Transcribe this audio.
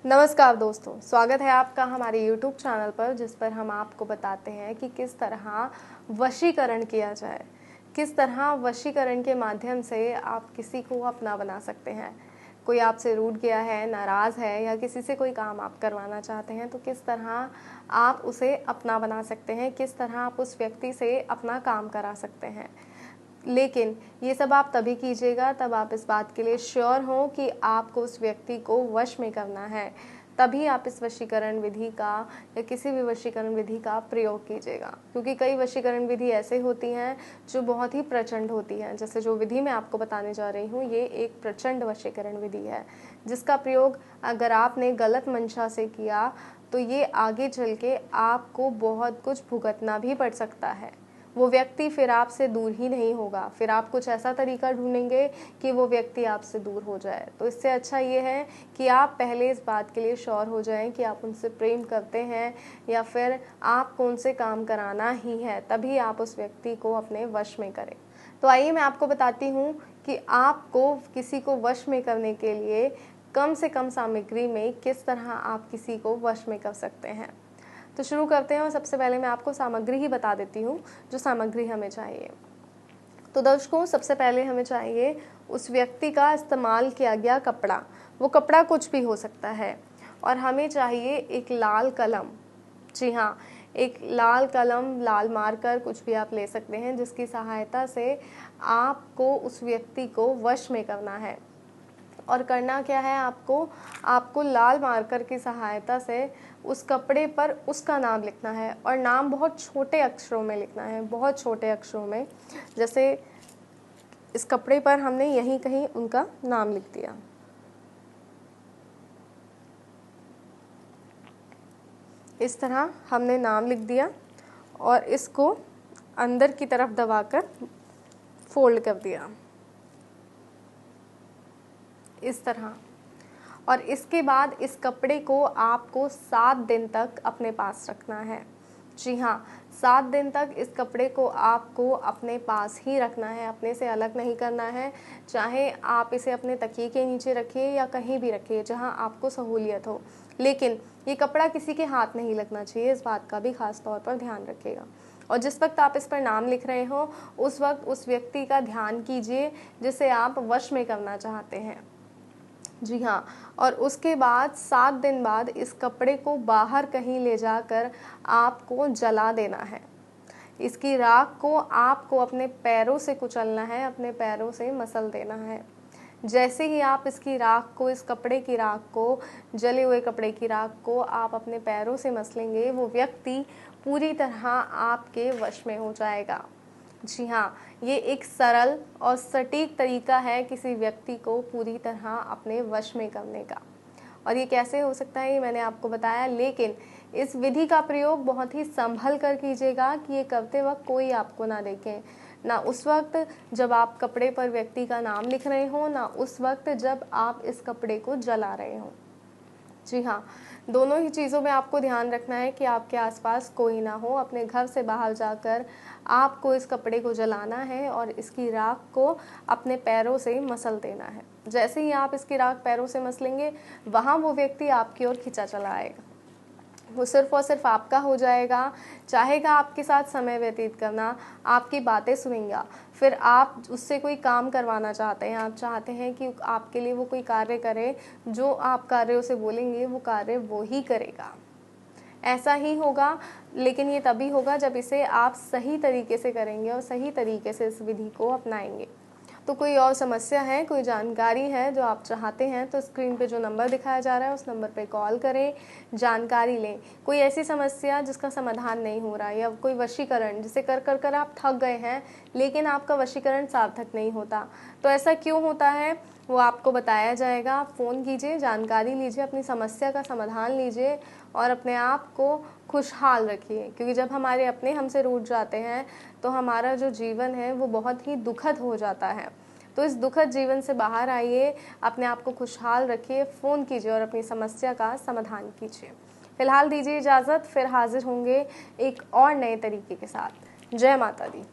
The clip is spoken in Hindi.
नमस्कार दोस्तों, स्वागत है आपका हमारे YouTube चैनल पर, जिस पर हम आपको बताते हैं कि किस तरह वशीकरण किया जाए। किस तरह वशीकरण के माध्यम से आप किसी को अपना बना सकते हैं। कोई आपसे रूठ गया है, नाराज़ है या किसी से कोई काम आप करवाना चाहते हैं, तो किस तरह आप उसे अपना बना सकते हैं, किस तरह आप उस व्यक्ति से अपना काम करा सकते हैं। लेकिन ये सब आप तभी कीजिएगा तब आप इस बात के लिए श्योर हों कि आपको उस व्यक्ति को वश में करना है। तभी आप इस वशीकरण विधि का या किसी भी वशीकरण विधि का प्रयोग कीजिएगा, क्योंकि कई वशीकरण विधि ऐसे होती हैं जो बहुत ही प्रचंड होती हैं। जैसे जो विधि मैं आपको बताने जा रही हूँ, ये एक प्रचंड वशीकरण विधि है, जिसका प्रयोग अगर आपने गलत मंशा से किया तो ये आगे चल के आपको बहुत कुछ भुगतना भी पड़ सकता है। वो व्यक्ति फिर आपसे दूर ही नहीं होगा, फिर आप कुछ ऐसा तरीका ढूंढेंगे कि वो व्यक्ति आपसे दूर हो जाए। तो इससे अच्छा ये है कि आप पहले इस बात के लिए श्योर हो जाएं कि आप उनसे प्रेम करते हैं या फिर आपको उनसे काम कराना ही है, तभी आप उस व्यक्ति को अपने वश में करें। तो आइए मैं आपको बताती हूँ कि आपको किसी को वश में करने के लिए कम से कम सामग्री में किस तरह आप किसी को वश में कर सकते हैं। तो शुरू करते हैं और सबसे पहले मैं आपको सामग्री ही बता देती हूँ जो सामग्री हमें चाहिए। तो दर्शकों, सबसे पहले हमें चाहिए उस व्यक्ति का इस्तेमाल किया गया कपड़ा। वो कपड़ा कुछ भी हो सकता है। और हमें चाहिए एक लाल कलम। जी हाँ, एक लाल कलम, लाल मार्कर कुछ भी आप ले सकते हैं, जिसकी सहायता से आपको उस व्यक्ति को वश में करना है। और करना क्या है, आपको लाल मार्कर की सहायता से उस कपड़े पर उसका नाम लिखना है। और नाम बहुत छोटे अक्षरों में लिखना है, बहुत छोटे अक्षरों में। जैसे इस कपड़े पर हमने यहीं कहीं उनका नाम लिख दिया। इस तरह हमने नाम लिख दिया और इसको अंदर की तरफ दबाकर फोल्ड कर दिया इस तरह। और इसके बाद इस कपड़े को आपको 7 दिन तक अपने पास रखना है। जी हाँ, 7 दिन तक इस कपड़े को आपको अपने पास ही रखना है, अपने से अलग नहीं करना है। चाहे आप इसे अपने तकिए के नीचे रखिए या कहीं भी रखिए जहाँ आपको सहूलियत हो, लेकिन ये कपड़ा किसी के हाथ नहीं लगना चाहिए। इस बात का भी खास तौर पर ध्यान रखिएगा। और जिस वक्त आप इस पर नाम लिख रहे हो, उस वक्त उस व्यक्ति का ध्यान कीजिए जिसे आप वश में करना चाहते हैं। जी हाँ, और उसके बाद 7 दिन बाद इस कपड़े को बाहर कहीं ले जाकर आपको जला देना है। इसकी राख को आपको अपने पैरों से कुचलना है, अपने पैरों से मसल देना है। जैसे ही आप इसकी राख को, इस कपड़े की राख को, जले हुए कपड़े की राख को आप अपने पैरों से मसलेंगे, वो व्यक्ति पूरी तरह आपके वश में हो जाएगा। जी हाँ, ये एक सरल और सटीक तरीका है किसी व्यक्ति को पूरी तरह अपने वश में करने का। और ये कैसे हो सकता है, ये मैंने आपको बताया, लेकिन इस विधि का प्रयोग बहुत ही संभल कर कीजिएगा कि ये करते वक्त कोई आपको ना देखे। ना उस वक्त जब आप कपड़े पर व्यक्ति का नाम लिख रहे हो, ना उस वक्त जब आप इस कपड़े को जला रहे हो। जी हाँ, दोनों ही चीज़ों में आपको ध्यान रखना है कि आपके आसपास कोई ना हो। अपने घर से बाहर जाकर आपको इस कपड़े को जलाना है और इसकी राख को अपने पैरों से मसल देना है। जैसे ही आप इसकी राख पैरों से मसलेंगे, वहाँ वो व्यक्ति आपकी ओर खिंचा चला आएगा। वो सिर्फ़ और सिर्फ आपका हो जाएगा, चाहेगा आपके साथ समय व्यतीत करना, आपकी बातें सुनेगा। फिर आप उससे कोई काम करवाना चाहते हैं, आप चाहते हैं कि आपके लिए वो कोई कार्य करे, जो आप कार्य उसे बोलेंगे वो कार्य वो ही करेगा। ऐसा ही होगा, लेकिन ये तभी होगा जब इसे आप सही तरीके से करेंगे और सही तरीके से इस विधि को अपनाएंगे। तो कोई और समस्या है, कोई जानकारी है जो आप चाहते हैं, तो स्क्रीन पे जो नंबर दिखाया जा रहा है उस नंबर पे कॉल करें, जानकारी लें। कोई ऐसी समस्या जिसका समाधान नहीं हो रहा है, या कोई वशीकरण जिसे कर कर कर आप थक गए हैं लेकिन आपका वशीकरण सार्थक नहीं होता, तो ऐसा क्यों होता है वो आपको बताया जाएगा। आप फ़ोन कीजिए, जानकारी लीजिए, अपनी समस्या का समाधान लीजिए और अपने आप को खुशहाल रखिए, क्योंकि जब हमारे अपने हमसे रूठ जाते हैं तो हमारा जो जीवन है वो बहुत ही दुखद हो जाता है। तो इस दुखद जीवन से बाहर आइए, अपने आप को खुशहाल रखिए, फ़ोन कीजिए और अपनी समस्या का समाधान कीजिए। फिलहाल दीजिए इजाज़त, फिर हाजिर होंगे एक और नए तरीके के साथ। जय माता दी।